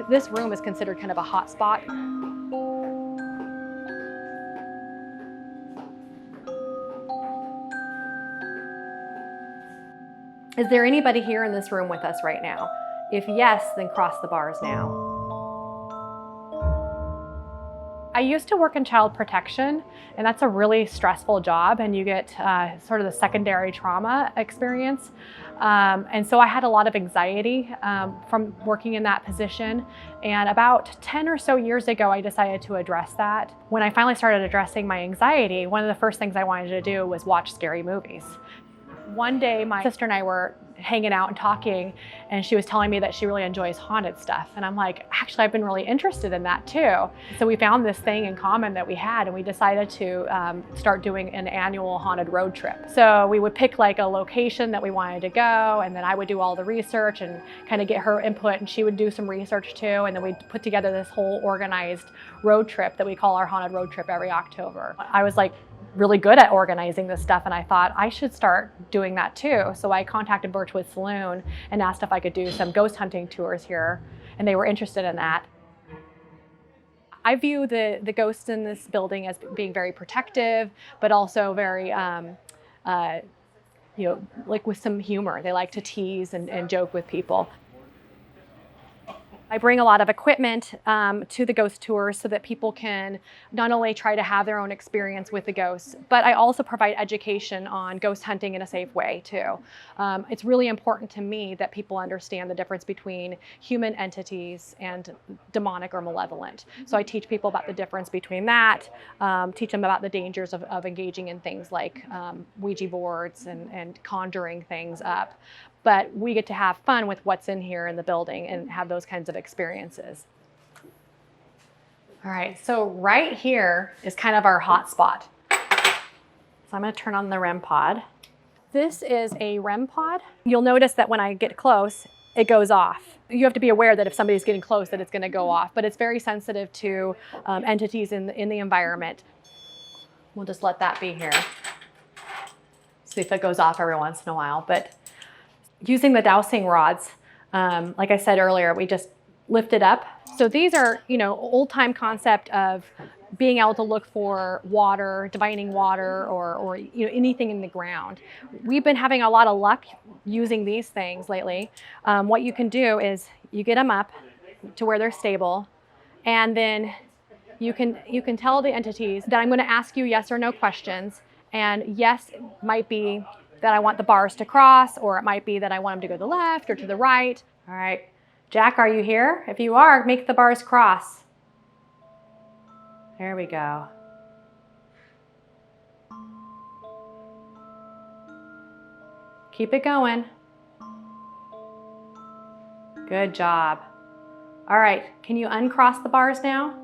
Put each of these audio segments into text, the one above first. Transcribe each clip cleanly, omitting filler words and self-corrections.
this room is considered kind of a hot spot. Is there anybody here in this room with us right now? If yes, then cross the bars now. I used to work in child protection, and that's a really stressful job, and you get sort of the secondary trauma experience. And so I had a lot of anxiety from working in that position. And about 10 or so years ago, I decided to address that. When I finally started addressing my anxiety, one of the first things I wanted to do was watch scary movies. One day, my sister and I were hanging out and talking, and she was telling me that she really enjoys haunted stuff. And I'm like, actually, I've been really interested in that too. So we found this thing in common that we had, and we decided to start doing an annual haunted road trip. So we would pick like a location that we wanted to go, and then I would do all the research and kind of get her input, and she would do some research too. And then we'd put together this whole organized road trip that we call our haunted road trip every October. I was like, really good at organizing this stuff, and I thought I should start doing that too. So I contacted Birchwood Saloon and asked if I could do some ghost hunting tours here, and they were interested in that. I view the ghosts in this building as being very protective, but also very, like with some humor. They like to tease and joke with people. I bring a lot of equipment to the ghost tours so that people can not only try to have their own experience with the ghosts, but I also provide education on ghost hunting in a safe way too. It's really important to me that people understand the difference between human entities and demonic or malevolent. So I teach people about the difference between that, teach them about the dangers of engaging in things like Ouija boards and conjuring things up. But we get to have fun with what's in here in the building and have those kinds of experiences. All right, so right here is kind of our hot spot. So I'm gonna turn on the REM pod. This is a REM pod. You'll notice that when I get close, it goes off. You have to be aware that if somebody's getting close that it's gonna go off, but it's very sensitive to entities in the environment. We'll just let that be here. See if it goes off every once in a while. But using the dowsing rods, like I said earlier, we just lift it up. So these are, old time concept of being able to look for water, divining water, or anything in the ground. We've been having a lot of luck using these things lately. What you can do is you get them up to where they're stable, and then you can tell the entities that I'm going to ask you yes or no questions. And yes might be that I want the bars to cross, or it might be that I want them to go to the left or to the right. All right, Jack, are you here? If you are, make the bars cross. There we go. Keep it going. Good job. All right, can you uncross the bars now?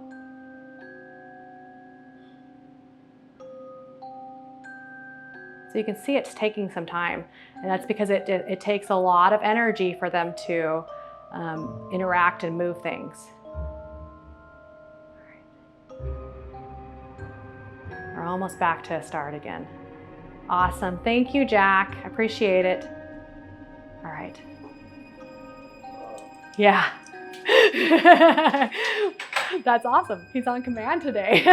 So you can see it's taking some time, and that's because it takes a lot of energy for them to interact and move things. All right. We're almost back to a start again. Awesome. Thank you, Jack. I appreciate it. All right. Yeah. That's awesome. He's on command today.